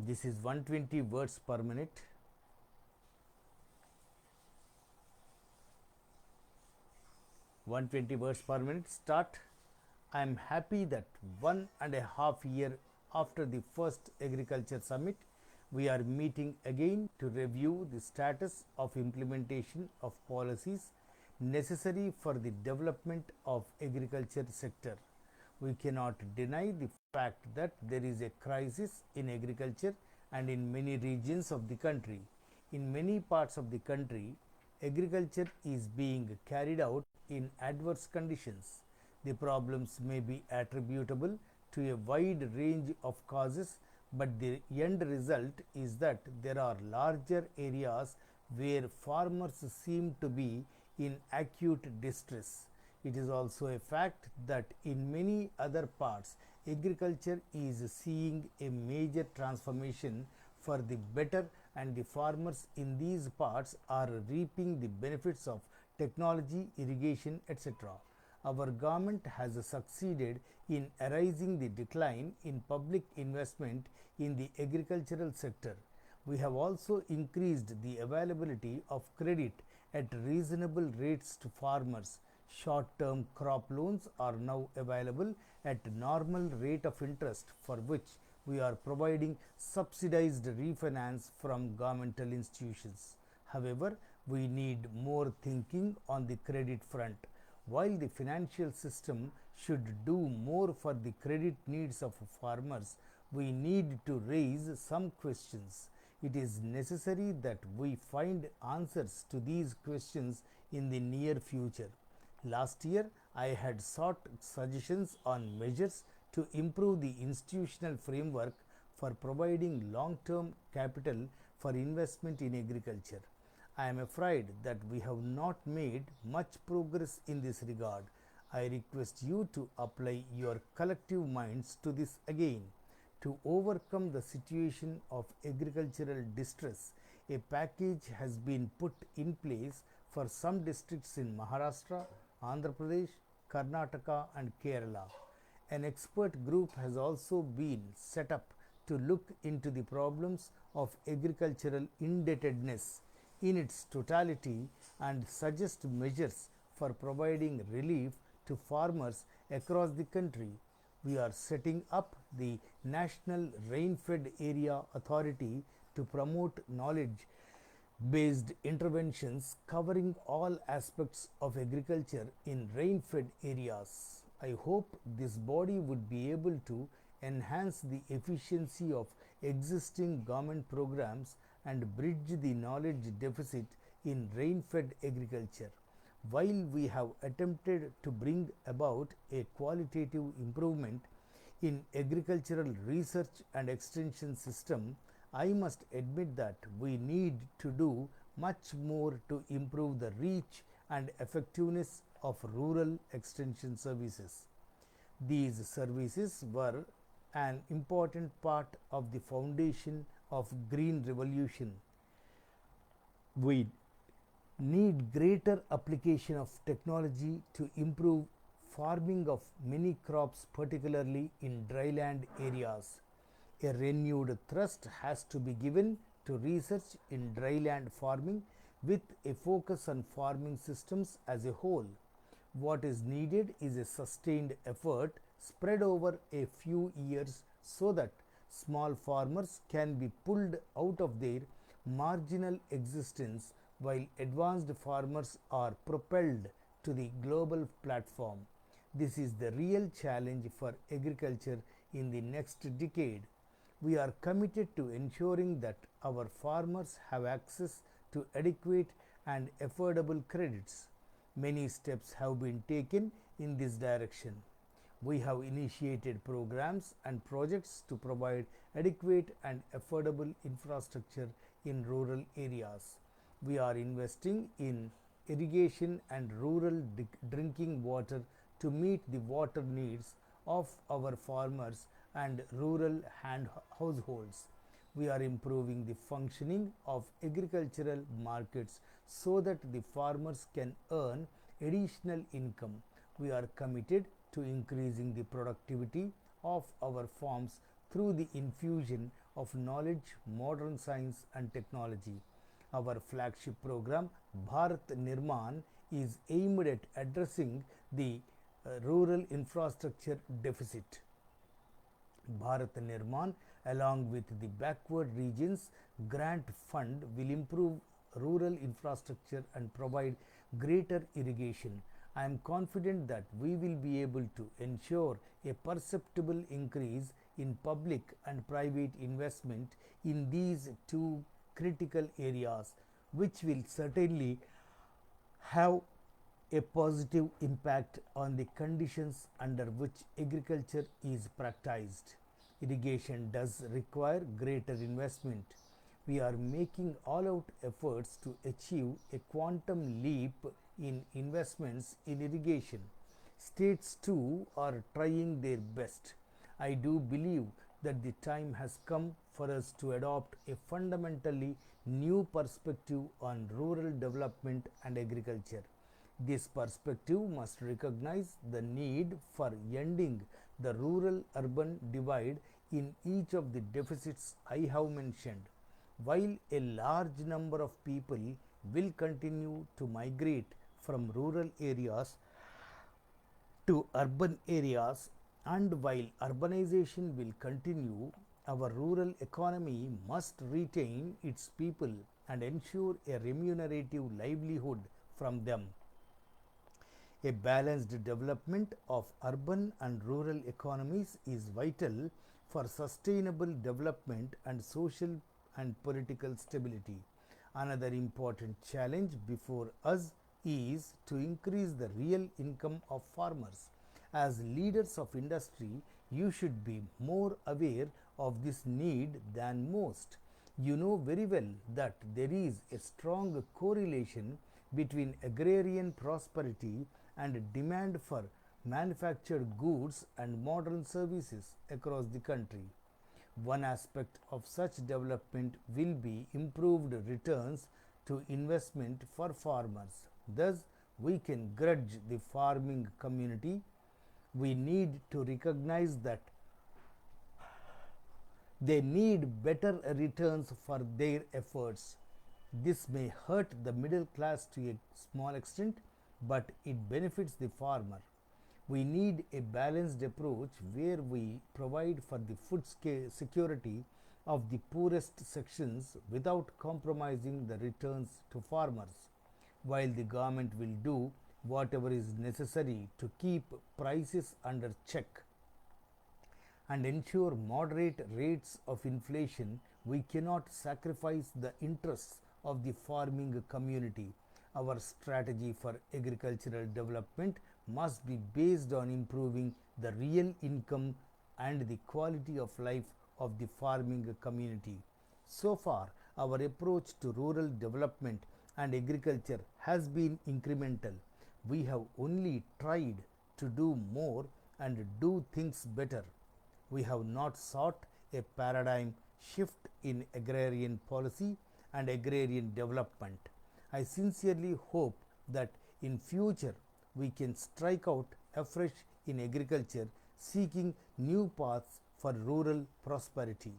This is 120 words per minute. One 20 words per minute. Start. I am happy that 1.5 years after the first agriculture summit, we are meeting again to review the status of implementation of policies necessary for the development of agriculture sector. We cannot deny the fact that there is a crisis in agriculture and in many regions of the country. In many parts of the country, agriculture is being carried out in adverse conditions. The problems may be attributable to a wide range of causes, but the end result is that there are larger areas where farmers seem to be in acute distress. It is also a fact that in many other parts, agriculture is seeing a major transformation for the better, and the farmers in these parts are reaping the benefits of technology, irrigation, etc. Our government has succeeded in erasing the decline in public investment in the agricultural sector. We have also increased the availability of credit at reasonable rates to farmers. Short-term crop loans are now available at normal rate of interest, for which we are providing subsidized refinance from governmental institutions. However, we need more thinking on the credit front. While the financial system should do more for the credit needs of farmers, we need to raise some questions. It is necessary that we find answers to these questions in the near future. Last year, I had sought suggestions on measures to improve the institutional framework for providing long term capital for investment in agriculture. I am afraid that we have not made much progress in this regard. I request you to apply your collective minds to this again. To overcome the situation of agricultural distress, a package has been put in place for some districts in Maharashtra, Andhra Pradesh, Karnataka, and Kerala. An expert group has also been set up to look into the problems of agricultural indebtedness in its totality and suggest measures for providing relief to farmers across the country. We are setting up the National Rain-Fed Area Authority to promote knowledge based interventions covering all aspects of agriculture in rain-fed areas. I hope this body would be able to enhance the efficiency of existing government programs and bridge the knowledge deficit in rain-fed agriculture. While we have attempted to bring about a qualitative improvement in agricultural research and extension system, I must admit that we need to do much more to improve the reach and effectiveness of rural extension services. These services were an important part of the foundation of green revolution. We need greater application of technology to improve farming of many crops, particularly in dryland areas. A renewed thrust has to be given to research in dryland farming with a focus on farming systems as a whole. What is needed is a sustained effort spread over a few years so that small farmers can be pulled out of their marginal existence while advanced farmers are propelled to the global platform. This is the real challenge for agriculture in the next decade. We are committed to ensuring that our farmers have access to adequate and affordable credits. Many steps have been taken in this direction. We have initiated programs and projects to provide adequate and affordable infrastructure in rural areas. We are investing in irrigation and rural drinking water to meet the water needs of our farmers and rural households. We are improving the functioning of agricultural markets so that the farmers can earn additional income. We are committed to increasing the productivity of our farms through the infusion of knowledge, modern science, and technology. Our flagship program, Bharat Nirman, is aimed at addressing the rural infrastructure deficit. Bharat Nirman, along with the backward regions grant fund, will improve rural infrastructure and provide greater irrigation. I am confident that we will be able to ensure a perceptible increase in public and private investment in these two critical areas, which will certainly have a positive impact on the conditions under which agriculture is practiced. Irrigation does require greater investment. We are making all out efforts to achieve a quantum leap in investments in irrigation. States too are trying their best. I do believe that the time has come for us to adopt a fundamentally new perspective on rural development and agriculture. This perspective must recognize the need for ending the rural urban divide in each of the deficits I have mentioned. While a large number of people will continue to migrate from rural areas to urban areas, and while urbanization will continue, our rural economy must retain its people and ensure a remunerative livelihood from them. A balanced development of urban and rural economies is vital for sustainable development and social and political stability. Another important challenge before us is to increase the real income of farmers. As leaders of industry, you should be more aware of this need than most. You know very well that there is a strong correlation between agrarian prosperity and demand for manufactured goods and modern services across the country. One aspect of such development will be improved returns to investment for farmers. Thus, we can grudge the farming community. We need to recognize that they need better returns for their efforts. This may hurt the middle class to a small extent, but it benefits the farmer. We need a balanced approach where we provide for the food security of the poorest sections without compromising the returns to farmers. While the government will do whatever is necessary to keep prices under check and ensure moderate rates of inflation, we cannot sacrifice the interests of the farming community. Our strategy for agricultural development must be based on improving the real income and the quality of life of the farming community. So far, our approach to rural development and agriculture has been incremental. We have only tried to do more and do things better. We have not sought a paradigm shift in agrarian policy and agrarian development. I sincerely hope that in future we can strike out afresh in agriculture, seeking new paths for rural prosperity.